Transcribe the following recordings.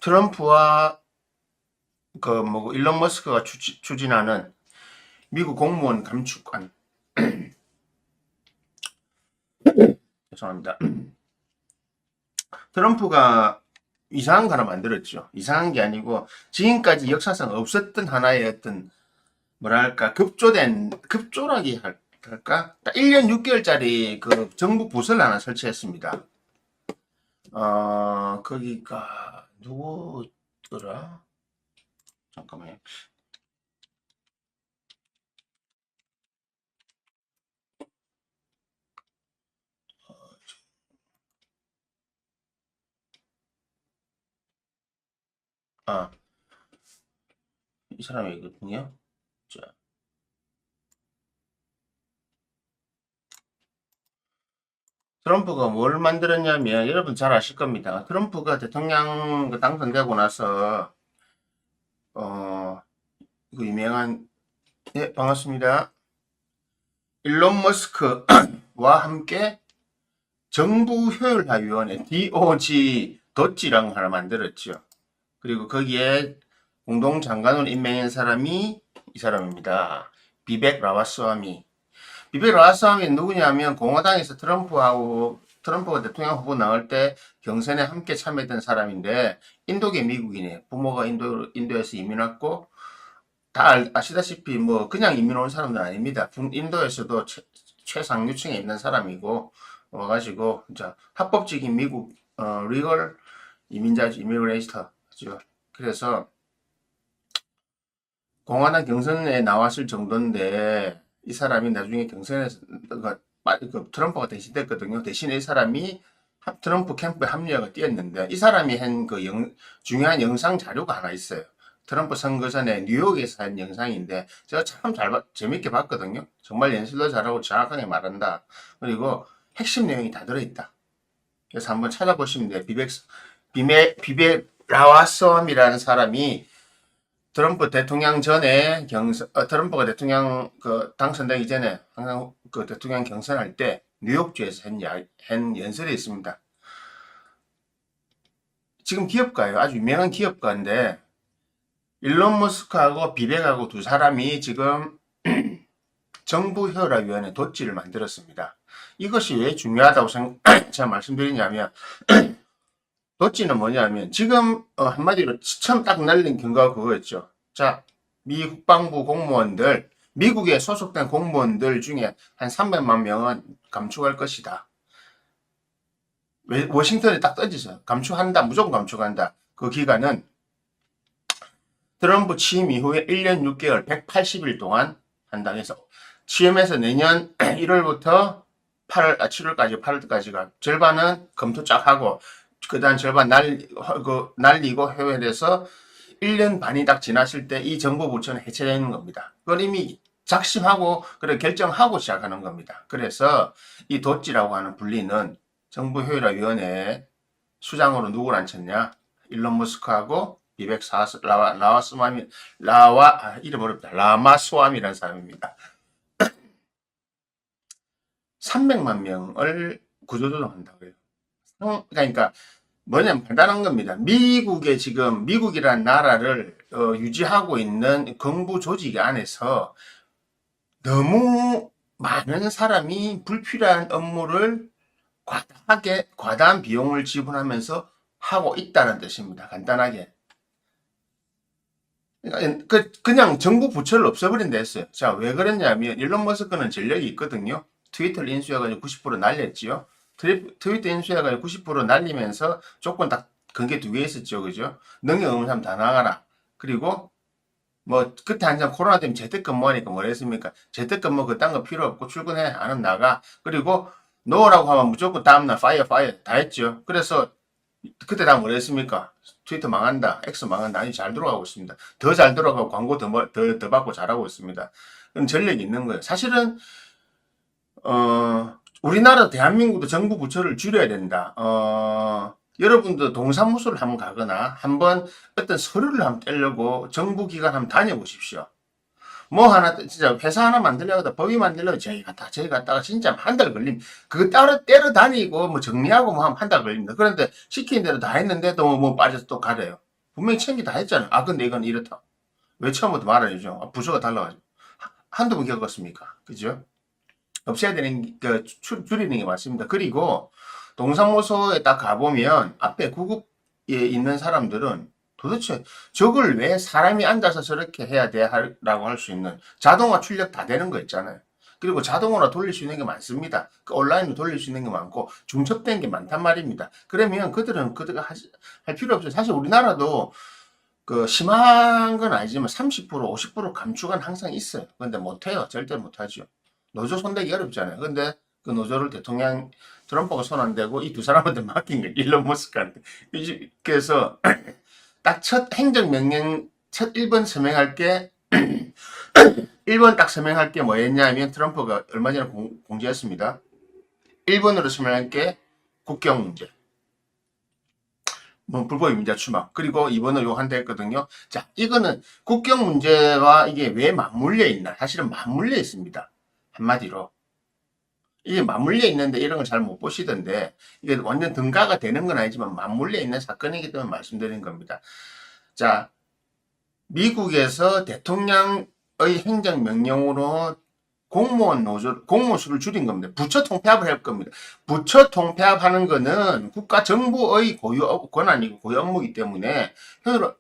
트럼프와 일론 머스크가 추진하는 미국 공무원 감축안. 죄송합니다. 트럼프가 이상한 거 하나 만들었죠. 이상한 게 아니고 지금까지 역사상 없었던 하나의 어떤 뭐랄까 급조라기 할까? 1년 6개월짜리 그 정부 부서를 하나 설치했습니다. 거기가 누구더라? 잠깐만요. 아, 이 사람이거든요. 자, 트럼프가 뭘 만들었냐면 여러분 잘 아실 겁니다. 트럼프가 대통령 당선되고 나서 어, 그 유명한 반갑습니다. 일론 머스크와 함께 정부 효율화위원회 DOG 덧지랑 하나 만들었죠. 그리고 거기에 공동장관으로 임명한 사람이 이 사람입니다. 비벡 라마스와미. 비벡 라마스와미는 누구냐면 공화당에서 트럼프가 대통령 후보 나올 때 경선에 함께 참여했던 사람인데 인도계 미국인이에요. 부모가 인도에서 이민 왔고 다 아시다시피 뭐 그냥 이민 온 사람은 아닙니다. 인도에서도 최상류층에 있는 사람이고 와가지고 자 합법적인 미국 리걸 이민자죠. 이미그레이터죠. 그래서 공화당 경선에 나왔을 정도인데 이 사람이 나중에 경선에서 트럼프가 대신됐거든요. 대신에 이 사람이 트럼프 캠프에 합류하고 뛰었는데 이 사람이 한 그 중요한 영상 자료가 하나 있어요. 트럼프 선거 전에 뉴욕에서 한 영상인데 제가 참 재밌게 봤거든요. 정말 연설도 잘하고 정확하게 말한다. 그리고 핵심 내용이 다 들어있다. 그래서 한번 찾아보시면 돼요. 비벡 라와썸이라는 사람이 트럼프 대통령 전에 트럼프가 대통령 당선되기 전에 항상 그 대통령 경선할 때 뉴욕주에서 한 연설이 있습니다. 지금 기업가예요. 아주 유명한 기업가인데 일론 머스크하고 비벡하고 두 사람이 지금 정부 효율화위원회 덧지를 만들었습니다. 이것이 왜 중요하다고 제가 말씀드리냐면 덧지는 뭐냐면 지금 한마디로 처음 딱 날린 경과가 그거였죠. 자, 미 국방부 공무원들, 미국에 소속된 공무원들 중에 한 300만 명은 감축할 것이다. 워싱턴에 딱 던지죠. 감축한다. 무조건 감축한다. 그 기간은 트럼프 취임 이후에 1년 6개월 180일 동안 한다 해서 취임해서 내년 1월부터 7월까지 8월까지가 절반은 검토 쫙 하고 그 다음 절반 날리고 해외에서 1년 반이 딱 지났을 때 이 정부 부처는 해체되는 겁니다. 그걸 이미 작심하고 그래 결정하고 시작하는 겁니다. 그래서 이 덧지라고 하는 분리는 정부 효율화위원회 수장으로 누구를 앉혔냐? 일론 머스크하고 비벡 이름 어렵다. 라마스와미라는 사람입니다. 300만 명을 구조조정한다고 해요. 그러니까 뭐냐면 간단한 겁니다. 미국이라는 나라를 유지하고 있는 정부 조직 안에서 너무 많은 사람이 불필요한 업무를 과다한 비용을 지불하면서 하고 있다는 뜻입니다. 간단하게. 그러니까 그냥 정부 부처를 없애버린다 했어요. 자, 왜 그랬냐면 일론 머스크는 전력이 있거든요. 트위터를 인수해가지고 90% 날렸지요. 트위터 인수해가지고 90% 날리면서 조건 딱 근게 두 개 있었죠. 그죠? 능력 없는 사람 다 나가라. 그리고 뭐 그때 한참 코로나 때문에 재택근무하니까 뭐라 했습니까? 재택근무 그딴 거 필요 없고 출근해. 안 나가. 그리고 노라고 하면 무조건 다음날 파이어 다 했죠. 그래서 그때 다 뭐라 했습니까? 트위터 망한다. X 망한다. 아니 잘 돌아가고 있습니다. 더 잘 돌아가고 광고 더 받고 잘하고 있습니다. 그럼 전력이 있는 거예요. 사실은 우리나라 대한민국도 정부 부처를 줄여야 된다. 여러분도 동사무소를 한번 가거나 한번 어떤 서류를 한번 떼려고 정부 기관 한번 다녀보십시오. 뭐 하나 진짜 회사 하나 만들려고 법이 만들려고 저희 갔다가 진짜 한 달 걸림. 그거 따로 때려 다니고 뭐 정리하고 뭐 한 달 걸립니다. 그런데 시키는 대로 다 했는데도 뭐 빠져서 또 가래요. 분명히 챙기 다 했잖아요. 아, 근데 이건 이렇다. 왜 처음부터 말아야죠? 아, 부서가 달라가지고. 한두 번 겪었습니까? 그죠? 없애야 되는, 줄이는 게 맞습니다. 그리고 동사무소에 딱 가보면 앞에 구급에 있는 사람들은 도대체 저걸 왜 사람이 앉아서 저렇게 해야 돼? 라고 할 수 있는 자동화 출력 다 되는 거 있잖아요. 그리고 자동으로 돌릴 수 있는 게 많습니다. 그 온라인으로 돌릴 수 있는 게 많고 중첩된 게 많단 말입니다. 그러면 그들은 할 필요 없어요. 사실 우리나라도 그 심한 건 아니지만 30%, 50% 감축은 항상 있어요. 근데 못해요. 절대 못하죠. 노조 손대기 어렵잖아요. 근데 그 노조를 대통령 트럼프가 손 안 대고 이 두 사람한테 맡긴 거예요. 일론 머스크한테. 그래서 딱 첫 행정명령, 첫 1번 서명할 게 1번 딱 서명할 게 뭐였냐면 트럼프가 얼마 전에 공지했습니다. 1번으로 서명할 게 국경 문제. 뭐 불법 이민자 추방. 그리고 2번을 요한다 했거든요. 자, 이거는 국경 문제와 이게 왜 맞물려 있나? 사실은 맞물려 있습니다. 한마디로. 이게 맞물려 있는데 이런 걸 잘 못 보시던데 이게 완전 등가가 되는 건 아니지만 맞물려 있는 사건이기 때문에 말씀드리는 겁니다. 자, 미국에서 대통령의 행정명령으로 공무원 수를 줄인 겁니다. 부처 통폐합을 할 겁니다. 부처 통폐합하는 거는 국가 정부의 고유 권한이고 고유 업무이기 때문에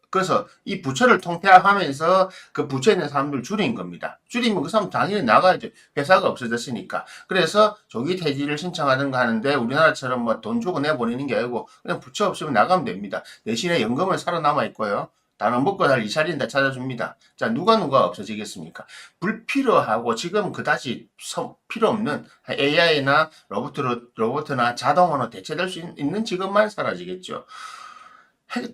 그래서 이 부처를 통폐합하면서 그 부처에 있는 사람들 줄인 겁니다. 줄이면 그 사람 당연히 나가야죠. 회사가 없어졌으니까. 그래서 조기 퇴직을 신청하는 거 하는데 우리나라처럼 뭐 돈 주고 내보내는 게 아니고 그냥 부처 없으면 나가면 됩니다. 대신에 연금은 살아남아 있고요. 다른 먹고 살 이차리는 다 찾아줍니다. 자, 누가 없어지겠습니까? 불필요하고 지금 그다지 필요 없는 AI나 로봇이나 자동으로 대체될 수 있는 직업만 사라지겠죠.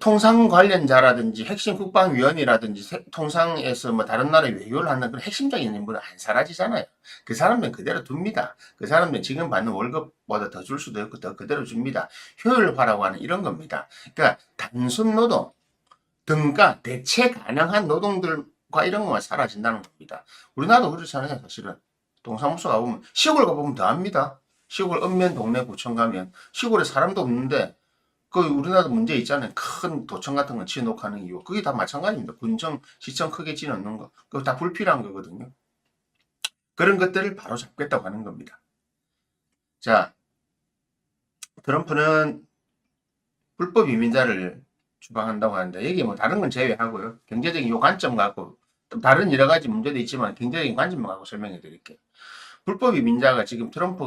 통상 관련자라든지 핵심 국방위원이라든지 통상에서 뭐 다른 나라에 외교를 하는 그런 핵심적인 인물은 안 사라지잖아요. 그 사람들은 그대로 둡니다. 그 사람들은 지금 받는 월급보다 더 줄 수도 있고 더 그대로 줍니다. 효율화라고 하는 이런 겁니다. 그러니까 단순 노동, 등가 대체 가능한 노동들과 이런 것만 사라진다는 겁니다. 우리나라도 그렇잖아요. 사실은 동사무소 가보면 시골 가보면 더 합니다. 시골 읍면 동네 구청 가면 시골에 사람도 없는데 그 우리나라도 문제 있잖아요. 큰 도청 같은 거 지어놓고 하는 이유. 그게 다 마찬가지입니다. 군청, 시청 크게 지어놓는 거. 그거 다 불필요한 거거든요. 그런 것들을 바로 잡겠다고 하는 겁니다. 자, 트럼프는 불법 이민자를 추방한다고 하는데 여기 뭐 다른 건 제외하고요. 경제적인 요 관점 갖고 또 다른 여러 가지 문제도 있지만 경제적인 관점만 갖고 설명해 드릴게요. 불법 이민자가 지금 트럼프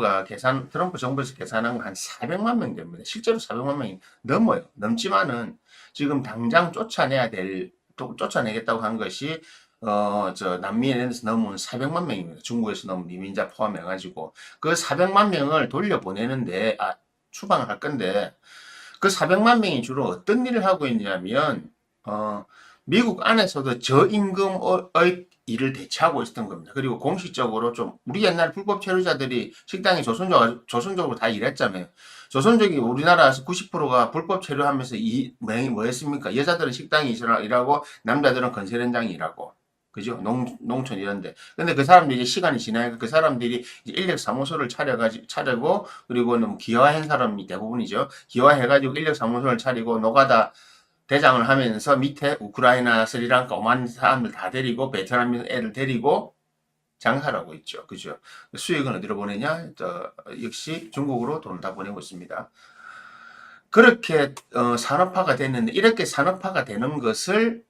정부에서 계산한 건 한 400만 명 됩니다. 실제로 400만 명이 넘어요. 넘지만은 지금 당장 쫓아내겠다고 한 것이 남미에서 넘은 400만 명입니다. 중국에서 넘은 이민자 포함해가지고 그 400만 명을 돌려보내는데 추방을 할 건데 그 400만 명이 주로 어떤 일을 하고 있냐면 미국 안에서도 저임금의 일을 대체하고 있었던 겁니다. 그리고 공식적으로 좀 우리 옛날 불법 체류자들이 식당에 조선족으로 다 일했잖아요. 조선족이 우리나라에서 90%가 불법 체류하면서 뭐 했습니까? 여자들은 식당에 일하고 남자들은 건설 현장에 일하고 그죠? 농촌 이런데. 근데 그 사람들이 이제 시간이 지나니까 그 사람들이 이제 인력사무소를 차리고, 그리고는 기여한 사람이 대부분이죠. 기여해가지고 인력사무소를 차리고, 노가다 대장을 하면서 밑에 우크라이나, 스리랑카, 오만 사람들 다 데리고, 베트남 애들 데리고 장사를 하고 있죠. 그죠? 수익은 어디로 보내냐? 역시 중국으로 돈 다 보내고 있습니다. 그렇게, 산업화가 됐는데, 이렇게 산업화가 되는 것을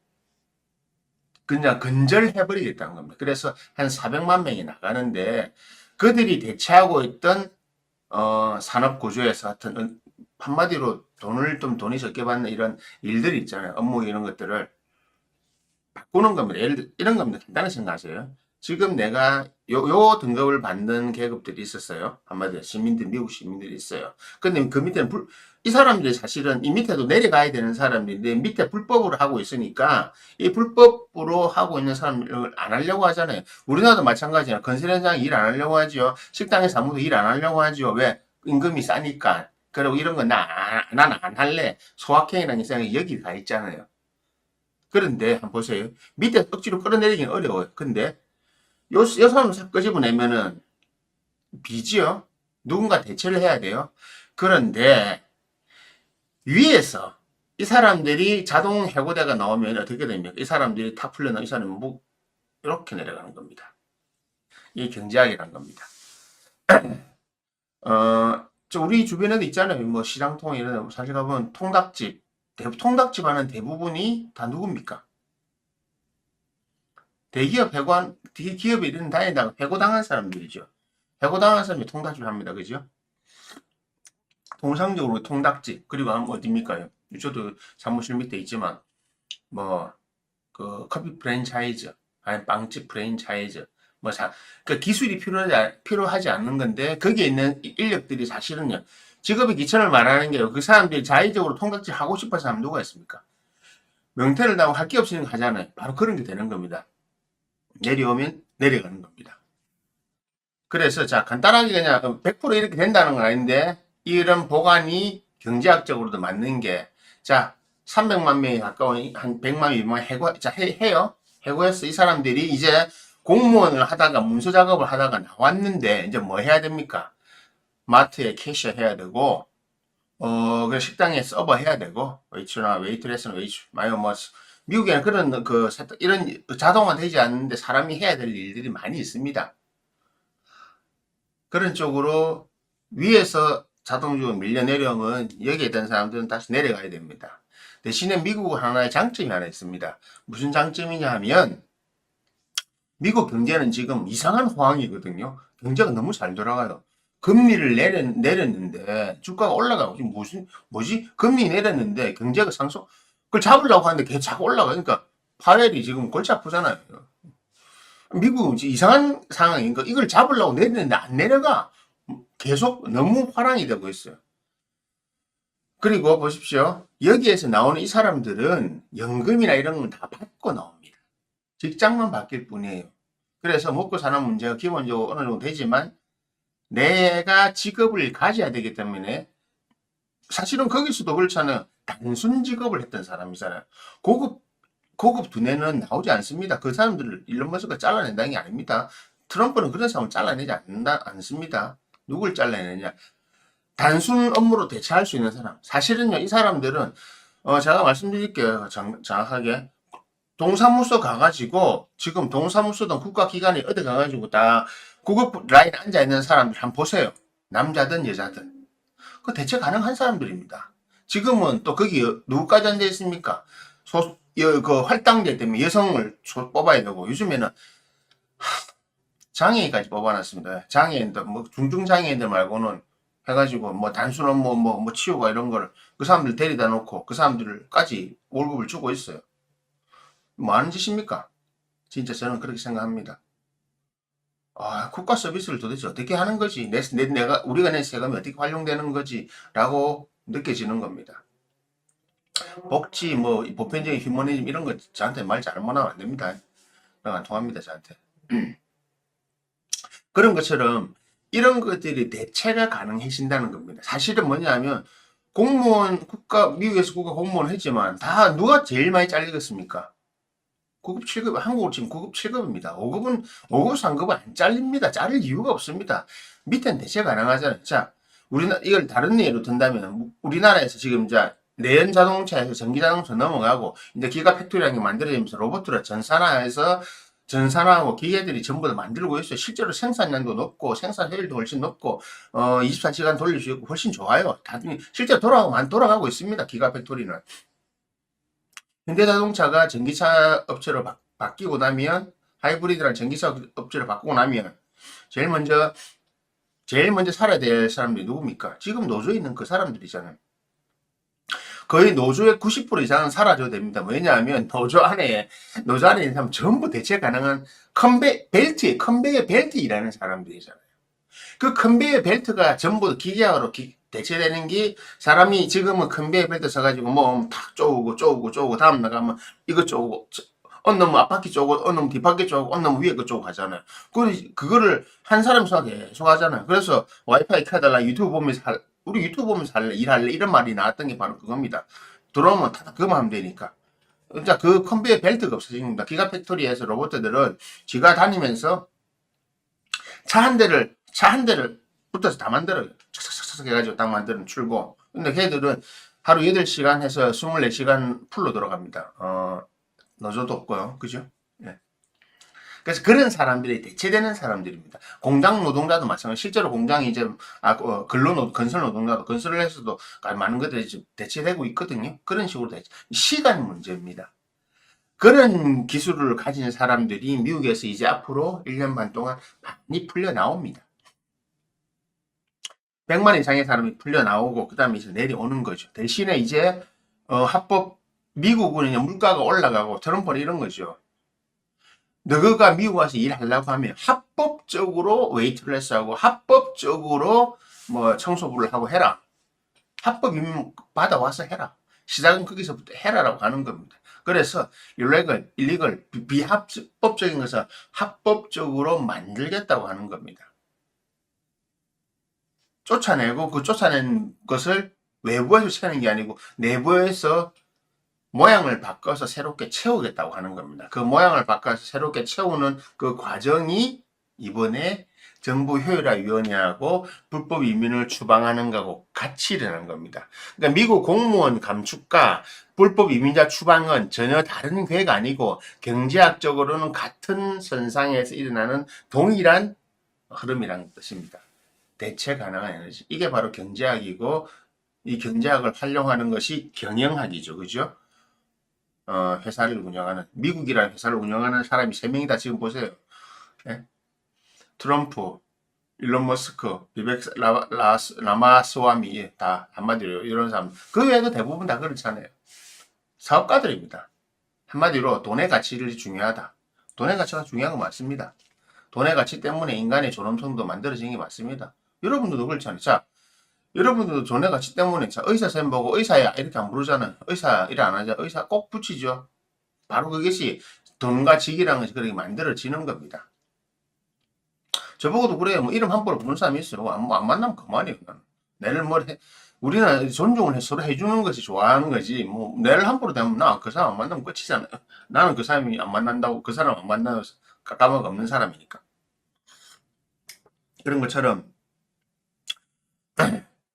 그냥 근절해버리겠다는 겁니다. 그래서 한 400만 명이 나가는데 그들이 대체하고 있던 산업 구조에서 하여튼 한마디로 돈이 적게 받는 이런 일들이 있잖아요. 업무 이런 것들을 바꾸는 겁니다. 예를 들어 이런 겁니다. 간단히 생각하세요. 지금 내가 요 등급을 받는 계급들이 있었어요. 한마디로 미국 시민들이 있어요. 근데 그 밑에는 이 사람들이 사실은 이 밑에도 내려가야 되는 사람들인데 밑에 불법으로 하고 있으니까 이 불법으로 하고 있는 사람을 안 하려고 하잖아요. 우리나라도 마찬가지야. 건설 현장 일 안 하려고 하죠. 식당에서 아무도 일 안 하려고 하죠. 왜? 임금이 싸니까. 그리고 이런 거 난 안 할래. 소확행이라는 생각이 여기 가 있잖아요. 그런데 한번 보세요. 밑에 억지로 끌어내리긴 어려워요. 근데 요 사람 싹 끄집어내면은 비지요. 누군가 대처를 해야 돼요. 그런데 위에서 이 사람들이 자동 해고대가 나오면 어떻게 됩니까? 이 사람들이 탁 풀려나면 이 사람이 뭐 이렇게 내려가는 겁니다. 이게 경제학이라는 겁니다. 우리 주변에도 있잖아요. 뭐 시장통 이런 사실 가보면 통닭집, 통닭집 하는 대부분이 다 누굽니까? 대기업 해고한, 기업에 이런 다니다가 해고당한 사람들이죠. 해고당한 사람이 통닭집을 합니다. 그죠? 통상적으로 통닭집, 그리고 어디입니까? 저도 사무실 밑에 있지만, 뭐, 그 커피 프랜차이즈, 아니 빵집 프랜차이즈, 뭐 그 기술이 필요하지 않는 건데 거기에 있는 인력들이 사실은요 직업의 기천을 말하는 게요. 그 사람들이 자의적으로 통닭집 하고 싶어서 하면 누가 있습니까? 명태를 나고 할 게 없으니까 하잖아요. 바로 그런 게 되는 겁니다. 내려오면 내려가는 겁니다. 그래서 자 간단하게 그냥 100% 이렇게 된다는 건 아닌데 이런 보관이 경제학적으로도 맞는 게 자 300만 명이 가까운 한 100만 명이 해요. 해고해서 이 사람들이 이제 공무원을 하다가 문서 작업을 하다가 나왔는데 이제 뭐 해야 됩니까? 마트에 캐셔 해야 되고 그 식당에 서버 해야 되고 웨이트나 웨이트레스나 마요 뭐 미국에는 그런 이런 자동화 되지 않는데 사람이 해야 될 일들이 많이 있습니다. 그런 쪽으로 위에서 자동적으로 밀려 내려오면 여기에 있던 사람들은 다시 내려가야 됩니다. 대신에 미국은 하나의 장점이 하나 있습니다. 무슨 장점이냐 하면 미국 경제는 지금 이상한 호황이거든요. 경제가 너무 잘 돌아가요. 금리를 내렸는데 주가가 올라가고 지금 뭐지? 금리 내렸는데 경제가 그걸 잡으려고 하는데 계속 자꾸 올라가니까 파웰이 지금 골치 아프잖아요. 미국은 이상한 상황인가? 이걸 잡으려고 내리는데 안 내려가. 계속 너무 화랑이 되고 있어요. 그리고 보십시오. 여기에서 나오는 이 사람들은 연금이나 이런 건 다 받고 나옵니다. 직장만 바뀔 뿐이에요. 그래서 먹고 사는 문제가 기본적으로 어느 정도 되지만 내가 직업을 가져야 되기 때문에 사실은 거기서도 그렇잖아요. 단순 직업을 했던 사람이잖아요. 고급 두뇌는 나오지 않습니다. 그 사람들을 일론 머스크가 잘라낸다는 게 아닙니다. 트럼프는 그런 사람을 잘라내지 않습니다. 누굴 잘라내느냐? 단순 업무로 대체할 수 있는 사람. 사실은요, 이 사람들은 제가 말씀드릴게요. 정확하게. 동사무소 가가지고 지금 동사무소든 국가기관에 어디 가가지고 다 구급 라인 앉아있는 사람들 한번 보세요. 남자든 여자든. 그 대체 가능한 사람들입니다. 지금은 또 거기 누구까지 앉아 있습니까? 그 할당제 때문에 여성을 뽑아야 되고 요즘에는 장애인까지 뽑아놨습니다. 장애인들 뭐 중증장애인들 말고는 해가지고 뭐 단순 업무 뭐 치우가 이런 거를 그 사람들 데려다 놓고 그 사람들까지 월급을 주고 있어요. 뭐 하는 짓입니까? 진짜 저는 그렇게 생각합니다. 국가 서비스를 도대체 어떻게 하는 거지? 우리가 낸 세금이 어떻게 활용되는 거지? 라고 느껴지는 겁니다. 복지, 뭐, 보편적인 휴머니즘 이런 거 저한테 말 잘못하면 안 됩니다. 안 통합니다, 저한테. 그런 것처럼 이런 것들이 대체가 가능해진다는 겁니다. 사실은 뭐냐면 미국에서 국가 공무원 했지만 다 누가 제일 많이 잘리겠습니까? 9급, 7급, 한국으로 지금 9급, 7급입니다. 5급, 3급은 안 잘립니다. 자를 이유가 없습니다. 밑에는 대체 가능하잖아요. 자, 이걸 다른 예로 든다면, 우리나라에서 지금 내연 자동차에서 전기 자동차 넘어가고, 이제 기가 팩토리라는 게 만들어지면서 로봇으로 전산화하고 기계들이 전부 다 만들고 있어요. 실제로 생산량도 높고, 생산 효율도 훨씬 높고, 24시간 돌릴 수 있고, 훨씬 좋아요. 실제로 돌아가고 있습니다. 기가 팩토리는. 현대자동차가 전기차 업체로 바뀌고 나면 하이브리드랑 전기차 업체로 바꾸고 나면 제일 먼저 살아야 될 사람들이 누굽니까? 지금 노조에 있는 그 사람들이잖아요. 거의 노조의 90% 이상은 사라져야 됩니다. 왜냐하면 노조 안에 있는 사람 전부 대체 가능한 컨베이어 벨트 일하는 사람들이잖아요. 그 컨베이어 벨트가 전부 기계화로 대체되는 게 사람이 지금은 컨베이어 벨트 써가지고 뭐 탁 쪼고 다음 나가면 이거 쪼고 어느 놈은 앞바퀴 쪼고 어느 놈은 뒷바퀴 쪼고 어느 놈은 위에 거 쪼고 하잖아요. 그거를 한 사람 계속 하잖아요. 그래서 와이파이 켜달라 우리 유튜브 보면서 일할래 이런 말이 나왔던 게 바로 그겁니다. 들어오면 다 그거만 하면 되니까. 진짜 그 컨베이어 벨트가 없어집니다. 기가팩토리에서 로봇들은 지가 다니면서 차 한 대를 붙어서 다 만들어요. 착착착착 해가지고 딱 만드는 출고. 근데 걔들은 하루 8시간 해서 24시간 풀로 돌아갑니다. 노조도 없고요. 그죠? 예. 그래서 그런 사람들이 대체되는 사람들입니다. 공장 노동자도 마찬가지. 실제로 공장이 이제 건설 노동자도 건설을 해서도 많은 것들이 대체되고 있거든요. 그런 식으로 대체. 시간 문제입니다. 그런 기술을 가진 사람들이 미국에서 이제 앞으로 1년 반 동안 많이 풀려 나옵니다. 100만 이상의 사람이 풀려 나오고 그 다음에 이제 내려오는 거죠. 대신에 이제 미국은 이제 물가가 올라가고 트럼프는 이런 거죠. 너가 미국 와서 일하려고 하면 합법적으로 웨이트레스하고 합법적으로 뭐 청소부를 하고 해라. 합법이면 받아와서 해라. 시작은 거기서부터 해라라고 하는 겁니다. 그래서 illegal, 비합법적인 것을 합법적으로 만들겠다고 하는 겁니다. 쫓아내고 그 쫓아낸 것을 외부에서 채우는 게 아니고 내부에서 모양을 바꿔서 새롭게 채우겠다고 하는 겁니다. 그 모양을 바꿔서 새롭게 채우는 그 과정이 이번에 정부 효율화위원회하고 불법 이민을 추방하는 거하고 같이 일어난 겁니다. 그러니까 미국 공무원 감축과 불법 이민자 추방은 전혀 다른 계획 아니고 경제학적으로는 같은 선상에서 일어나는 동일한 흐름이라는 뜻입니다. 대체 가능한 에너지. 이게 바로 경제학이고 이 경제학을 활용하는 것이 경영학이죠. 그죠? 회사를 운영하는 미국이라는 회사를 운영하는 사람이 3명이다. 지금 보세요. 예? 트럼프, 일론 머스크, 비벡 라마스와미 다 한마디로 이런 사람. 그 외에도 대부분 다 그렇잖아요. 사업가들입니다. 한마디로 돈의 가치를 중요하다. 돈의 가치가 중요한 거 맞습니다. 돈의 가치 때문에 인간의 존엄성도 만들어지는 게 맞습니다. 여러분들도 그렇잖아요. 자, 여러분들도 돈의 가치 때문에 자, 의사 선생님 보고 의사야 이렇게 안 부르잖아요. 의사 일 안 하죠. 의사 꼭 붙이죠. 바로 그것이 돈과 직이라는 것이 그렇게 만들어지는 겁니다. 저보고도 그래요. 뭐 이름 함부로 부르는 사람이 있어요. 안 만나면 그만이에요. 내를 우리는 존중을 서로 해주는 것이 좋아하는 거지. 뭐 내를 함부로 대면 나 그 사람 안 만나면 끝이잖아요. 나는 그 사람이 안 만난다고 그 사람 안 만나서 까까마가 없는 사람이니까. 그런 것처럼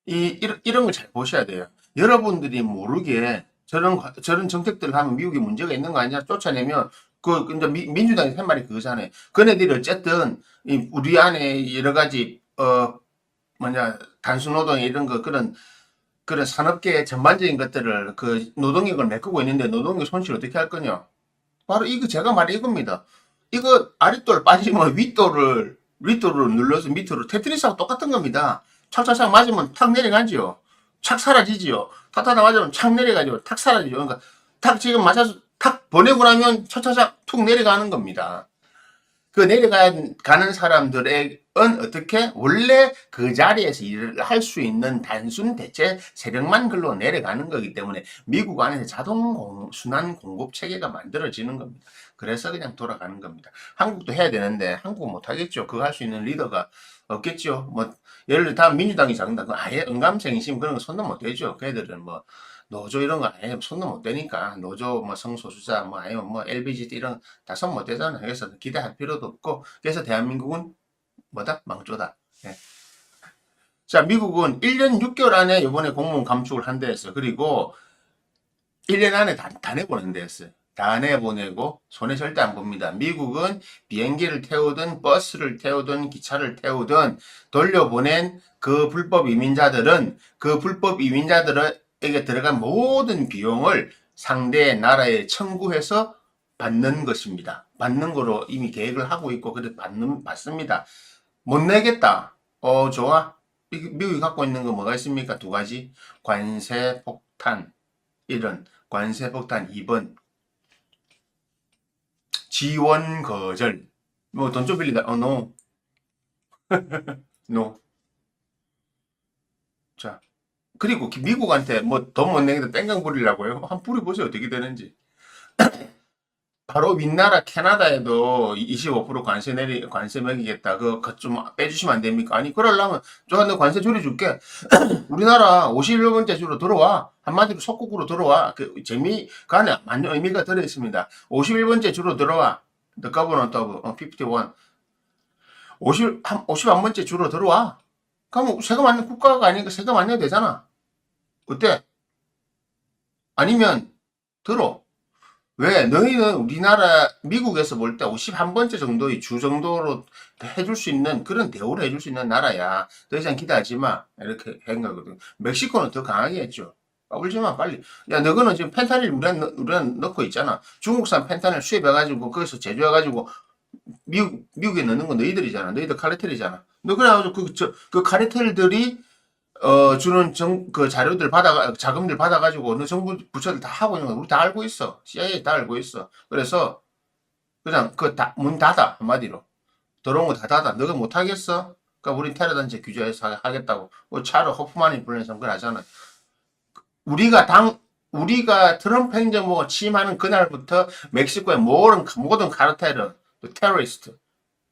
이런 걸 잘 보셔야 돼요. 여러분들이 모르게 저런 정책들을 하면 미국에 문제가 있는 거 아니냐 쫓아내면 이제 민주당이 한 말이 그거잖아요. 그네들이 어쨌든 우리 안에 여러 가지 단순 노동 이런 거 그런 산업계 전반적인 것들을 그 노동력을 메꾸고 있는데 노동력 손실 어떻게 할 거냐? 바로 이거 제가 말한 이겁니다. 이거 아랫돌 빠지면 윗돌을 눌러서 밑으로 테트리스하고 똑같은 겁니다. 착착착 맞으면 탁 내려가지요. 착 사라지지요. 탁탁 맞으면 착 내려가지고 탁 사라지죠. 그러니까 탁 지금 맞아서 탁 보내고 나면 착착착 툭 내려가는 겁니다. 그 내려가는 사람들은 어떻게 원래 그 자리에서 일을 할 수 있는 단순 대체 세력만 글로 내려가는 거기 때문에 미국 안에서 순환 공급 체계가 만들어지는 겁니다. 그래서 그냥 돌아가는 겁니다. 한국도 해야 되는데 한국은 못하겠죠. 그거 할 수 있는 리더가 없겠죠. 뭐 예를 들어 다 민주당이 잡는다. 그 아예 응감생심 그런 거 손도 못 대죠. 걔들은 뭐 노조 이런 거 아예 손도 못 대니까 노조 뭐 성소수자 뭐 아니면 뭐 LBGT 이런 다 손 못 대잖아. 그래서 기대할 필요도 없고 그래서 대한민국은 뭐다? 망조다. 예. 자, 미국은 1년 6개월 안에 이번에 공무원 감축을 한다 했어. 그리고 1년 안에 다 내보낸다 했어요. 다 내보내고 손에 절대 안 봅니다. 미국은 비행기를 태우든 버스를 태우든 기차를 태우든 돌려보낸 그 불법 이민자들은 그 불법 이민자들에게 들어간 모든 비용을 상대 나라에 청구해서 받는 것입니다. 받는 거로 이미 계획을 하고 있고 그래 받습니다. 못 내겠다. 좋아. 미국이 갖고 있는 거 뭐가 있습니까? 두 가지. 관세 폭탄 1은 관세 폭탄 2번 지원 거절. 뭐 돈 좀 빌리다. no. no. 자. 그리고 미국한테 뭐 돈 못 내겠다 땡강 부리려고요. 한번 부려보세요. 어떻게 되는지. 바로 윗나라 캐나다에도 25% 관세 매기겠다. 그거 좀 빼주시면 안 됩니까? 아니, 그러려면, 너 관세 줄여줄게. 우리나라 51번째 주로 들어와. 한마디로 속국으로 들어와. 그 재미가 많은 의미가 들어있습니다. 51번째 주로 들어와. The government of 51. 51번째 주로 들어와. 그럼 세금 안, 국가가 아니니까 세금 안 내도 되잖아. 어때? 아니면 들어. 왜? 너희는 우리나라, 미국에서 볼 때 51번째 정도의 주 정도로 해줄 수 있는 그런 대우를 해줄 수 있는 나라야. 더 이상 기대하지 마. 이렇게 한 거거든. 멕시코는 더 강하게 했죠. 까불지 마, 빨리. 야, 너거는 지금 펜타닐 우리는 넣고 있잖아. 중국산 펜타닐 수입해가지고, 거기서 제조해가지고, 미국에 넣는 건 너희들이잖아. 너희들 카르텔이잖아. 너 그래가지고 그 카르텔들이 주는 그 자료들 자금들 받아가지고 어느 정부 부처들 다 하고 있는 거 우리 다 알고 있어. CIA 다 알고 있어. 그래서 그냥 문 닫아. 한마디로. 들어온 거 다 닫아. 너가 못 하겠어? 그러니까 우린 테러 단체 규제해서 하겠다고. 차로 호프만이 부르는 사람 그걸 하잖아. 우리가 트럼프 행정부가 취임하는 그날부터 멕시코의 모든 카르텔은 테러리스트,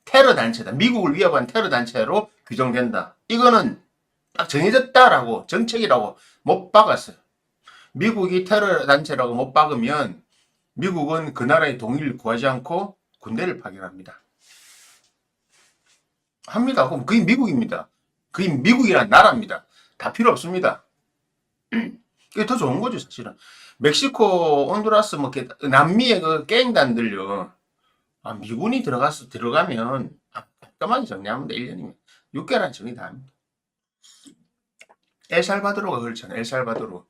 테러 단체다. 미국을 위협한 테러 단체로 규정된다. 이거는 딱 정해졌다라고 정책이라고 못 박았어요. 미국이 테러 단체라고 못 박으면 미국은 그 나라의 동의를 구하지 않고 군대를 파견합니다. 합니다. 그럼 그게 미국입니다. 그게 미국이란 나라입니다. 다 필요 없습니다. 그게 더 좋은 거죠, 사실은. 멕시코, 온두라스, 뭐, 남미의 그 갱단들요. 미군이 들어가면, 깔끔하게 정리하면 돼, 1년이면. 6개월은 정리 다 합니다. 엘살바도르가 그렇잖아요, 엘살바도르.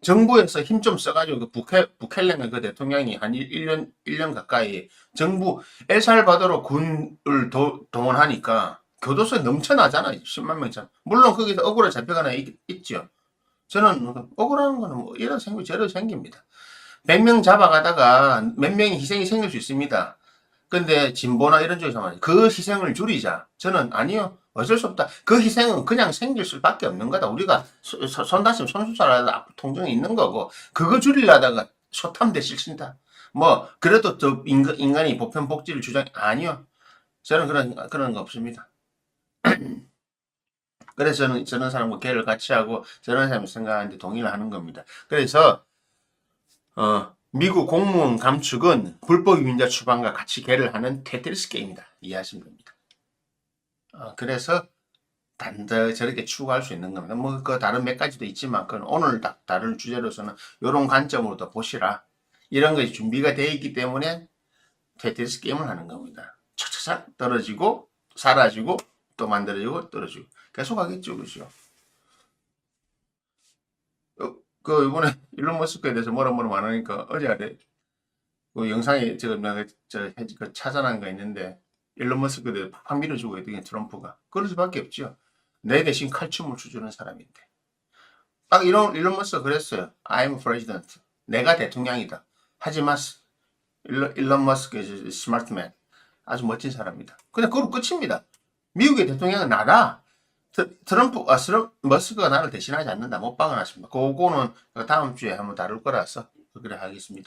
정부에서 힘 좀 써가지고, 부켈레는 그 대통령이 한 1년 가까이, 엘살바도르 군을 동원하니까, 교도소에 넘쳐나잖아요, 10만 명이잖아. 물론 거기서 억울하게 잡혀가나 있죠. 저는 억울한 거는 뭐 이런 생각 저런 생깁니다. 100명 잡아가다가 몇 명의 희생이 생길 수 있습니다. 근데 진보나 이런 쪽에서 말이죠. 그 희생을 줄이자. 저는 아니요. 어쩔 수 없다. 그 희생은 그냥 생길 수밖에 없는 거다. 우리가 손 다치면 손수술하다 통증이 있는 거고 그거 줄이려다가 소탐 대실 친다. 뭐 그래도 또 인간이 보편 복지를 아니요. 저는 그런 거 없습니다. 그래서 저는 사람과 개를 같이 하고 저런 사람이 생각하는데 동의를 하는 겁니다. 그래서 미국 공무원 감축은 불법 이민자 추방과 같이 개를 하는 테트리스 게임이다. 이해하시면 됩니다. 그래서 저렇게 추구할 수 있는 겁니다. 뭐 그 다른 몇 가지도 있지만 그건 오늘 다룰 주제로서는 이런 관점으로 더 보시라. 이런 것이 준비가 되어 있기 때문에 테트리스 게임을 하는 겁니다. 차차차 떨어지고 사라지고 또 만들어지고 떨어지고 계속 하겠죠, 그죠? 이번에 일론 머스크에 대해서 뭐라 많으니까 어제 아래 그 영상에 그 찾아난 거 있는데 일론 머스크에 대해서 팍 밀어주고 있더니 트럼프가 그럴 수밖에 없죠. 내 대신 칼춤을 추주는 사람인데 딱 일론 머스크가 그랬어요. I'm president. 내가 대통령이다. 하지만 일론 머스크 is smart man. 아주 멋진 사람이다. 그냥 그걸로 끝입니다. 미국의 대통령은 나다. 머스크가 나를 대신하지 않는다. 못 박아놨습니다. 그거는 다음 주에 한번 다룰 거라서 그래 하겠습니다.